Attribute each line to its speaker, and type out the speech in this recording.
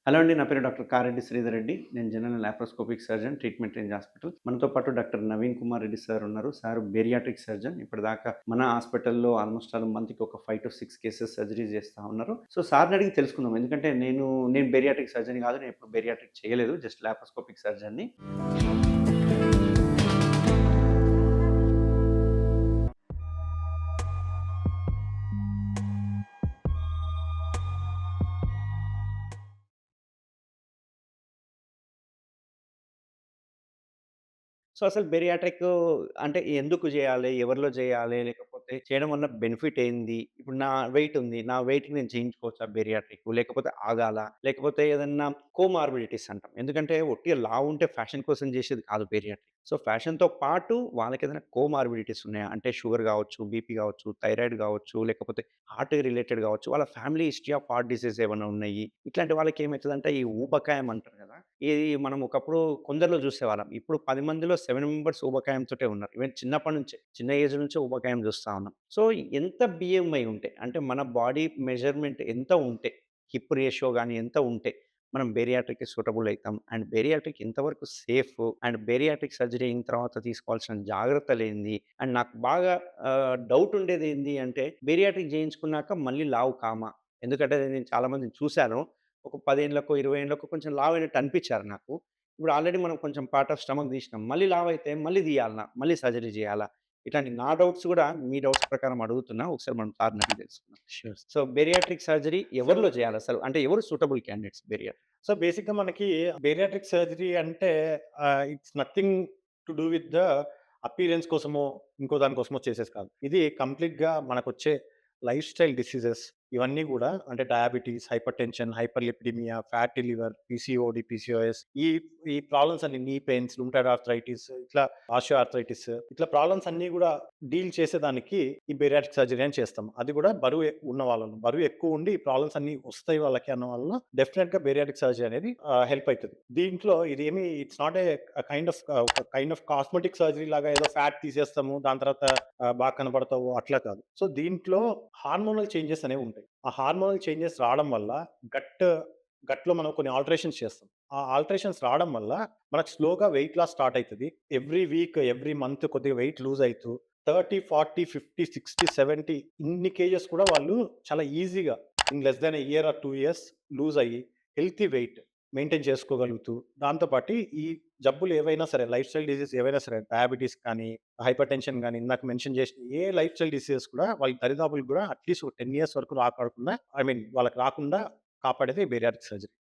Speaker 1: Hello అండి. నా పేరు డాక్టర్ కారెడ్డి శ్రీధర్ రెడ్డి. నేను general laparoscopic surgeon, treatment range hospital. మనతో పాటు డాక్టర్ నవీన్ కుమార్ రెడ్డి సార్ ఉన్నారు. Sir bariatric surgeon. ఇప్పటిదాకా మన హాస్పిటల్‌లో ఆల్‌మోస్ట్ ఆల్ మంత్‌కి ఒక 5-6 కేసెస్ సర్జరీ చేస్తా ఉన్నారు. సో సార్‌ని అడిగి తెలుసుకుందాం. ఎందుకంటే నేను బేరియాట్రిక్ సర్జన్ కాదు. నేను ఎప్పుడు బేరియాట్రిక్ చేయలేదు. జస్ట్ లాప్రోస్కోపిక్ సర్జన్‌ని. సో, అసలు బేరియాట్రిక్ అంటే ఎందుకు జేయాలి? ఎవరిలో జేయాలి? లేకపోతే చేయడం వల్ల బెనిఫిట్ ఏంది? ఇప్పుడు నా వెయిట్ ఉంది. నా వెయిట్‌కి నేను చేయించుకోవచ్చా బేరియాట్రిక్? లేకపోతే ఆగాలా? లేకపోతే ఏదన్నా కోమార్బిడిటీస్ అంటాం. ఎందుకంటే ఉట్టిగా లావుంటే ఫ్యాషన్ కోసం జేసేది కాదు బేరియాట్రిక్. సో, ఫ్యాషన్‌తో పాటు వాళ్ళకేదైనా కోమార్బిడిటీస్ ఉన్నాయా? అంటే షుగర్ గావచ్చు, బీపీ గావచ్చు, థైరాయిడ్ గావచ్చు, లేకపోతే హార్ట్ రిలేటెడ్ గావచ్చు, వాళ్ళ family history of heart disease ఏమన్నా ఉన్నాయి. ఇట్లాంటి వాళ్ళకేమైతదంటే ఈ ఊబకాయం అంటారు గదా! ఇది మనం ఒకప్పుడు కొందరిలో జూసేవాళ్ళం. ఇప్పుడు 10 మందిలో 7 మెంబర్స్ ఊబకాయంతోటే ఉన్నారు. ఈవెన్ చిన్నప్పటి నుంచే, చిన్న ఏజ్ నుంచే ఊబకాయం జూస్తా ఉన్నాం. సో, ఎంత BMI ఉంటే అంటే మన బాడీ మెజర్‌మెంట్ ఎంత ఉంటే, హిప్ రేషియో గాని ఎంత ఉంటే మనం బేరియాట్రిక్‌కి సూటబుల్ అయితాం. అండ్ బేరియాట్రిక్ ఎంతవరకు సేఫ్ అండ్ బేరియాట్రిక్ సర్జరీ అయిన తర్వాత తీసుకోవాల్సిన జాగ్రత్తలేంది? అండ్ నాకు బాగా డౌట్ ఉండేదేంది అంటే బేరియాట్రిక్ జేయించుకున్నాక మళ్ళీ లావు కామా? ఎందుకంటే నేను చాలా మందిని చూసాను. ఒక 10 ఏండ్లకో, 20 ఏండ్లకో కొంచెం లావైనట్టు అనిపిచ్చారు నాకు. ఇప్పుడు ఆల్రెడీ మనం కొంచెం పార్ట్ ఆఫ్ స్టమక్ తీసినాం. మళ్ళీ లావైతే మళ్ళీ తీయాలనా? మళ్ళీ సర్జరీ జేయాలా? ఇట్లాంటి నా డౌట్స్ గూడా మీ డౌట్స్ ప్రకారం అడుగుతున్నా. ఒకసారి మనం సార్‌ని అడిగి తెలుసుకుందాం.
Speaker 2: Sure.
Speaker 1: So, bariatric surgery
Speaker 2: so,
Speaker 1: ఎవరిలో జేయాలసలు? అంటే ఎవరు సూటబుల్ క్యాండిడేట్స్ బేరియాట్రిక్?
Speaker 2: సో బేసిక్‌గా మనకి బేరియాట్రిక్ సర్జరీ అంటే it's nothing to do with the appearance కోసమో, ఇంకో దాని కోసమో చేసేది కాదు. ఇది కంప్లీట్‌గా మనకొచ్చే లైఫ్ స్టైల్ డిసీజెస్ ఇవన్నీ గూడా అంటే diabetes, hypertension, hyperlipidemia, fatty liver, PCOD, PCOS ఈ ఈ ప్రాబ్లమ్స్ అన్ని నీ పెయిన్స్, రుమటాయిడ్ ఆర్థరైటిస్, ఇట్లా ఆస్టియో ఆర్థరైటిస్ ఇట్లా ప్రాబ్లమ్స్ అన్నీ గూడా డీల్ చేసేదానికి ఈ బేరియాట్రిక్ సర్జరీ అని చేస్తాం. అది గూడా ఉన్న వాళ్ళను. బరువు ఎక్కువుండి ఈ ప్రాబ్లమ్స్ అన్నీ వస్తాయి వాళ్ళకి అన్న వాళ్ళను డెఫినిట్‌గా బేరియాట్రిక్ సర్జరీ అనేది హెల్ప్ అయితది. దీంట్లో ఇదేమి ఇట్స్ నాట్ ఒక కైండ్ ఆఫ్ కాస్మెటిక్ సర్జరీ లాగా ఏదో ఫ్యాట్ తీసేస్తాము. దాని తర్వాత బాగా కనపడతావు అట్లా కాదు. సో, దీంట్లో హార్మోనల్ చేంజెస్ అనేవి ఉంటాయి. ఆ హార్మోనల్ చేంజెస్ రావడం వల్ల గట్ గట్‌లో మనం కొన్ని ఆల్టరేషన్స్ చేస్తాం. ఆ ఆల్టరేషన్స్ రావడం వల్ల మనకు స్లోగా వెయిట్ లాస్ స్టార్ట్ అయితది. ఎవ్రీ వీక్, ఎవ్రీ మంత్ కొద్దిగా వెయిట్ లూజ్ అయితూ 30, 40, 50, 60, 70 ఇన్ని కేజెస్ కూడా వాళ్ళు చాలా ఈజీగా in less than a year or 2 years lose అయ్యి హెల్తీ వెయిట్ మెయింటైన్ చేసుకోగలుగుతూ, దాంతో పాటు ఈ జబ్బులు ఏవైనా సరే, లైఫ్ స్టైల్ డిసీజ్ ఏవైనా సరే, డయాబెటిస్ కానీ, హైపర్ టెన్షన్ గాని, ఇందాక మెన్షన్ చేసిన ఏ లైఫ్ స్టైల్ డిసీజెస్ కూడా వాళ్ళ దరిదాపులకు కూడా అట్‌లీస్ట్ ఒక 10 ఇయర్స్ వరకు రాకుండా వాళ్ళకి రాకుండా కాపాడేది బేరియాట్రిక్ సర్జరీ.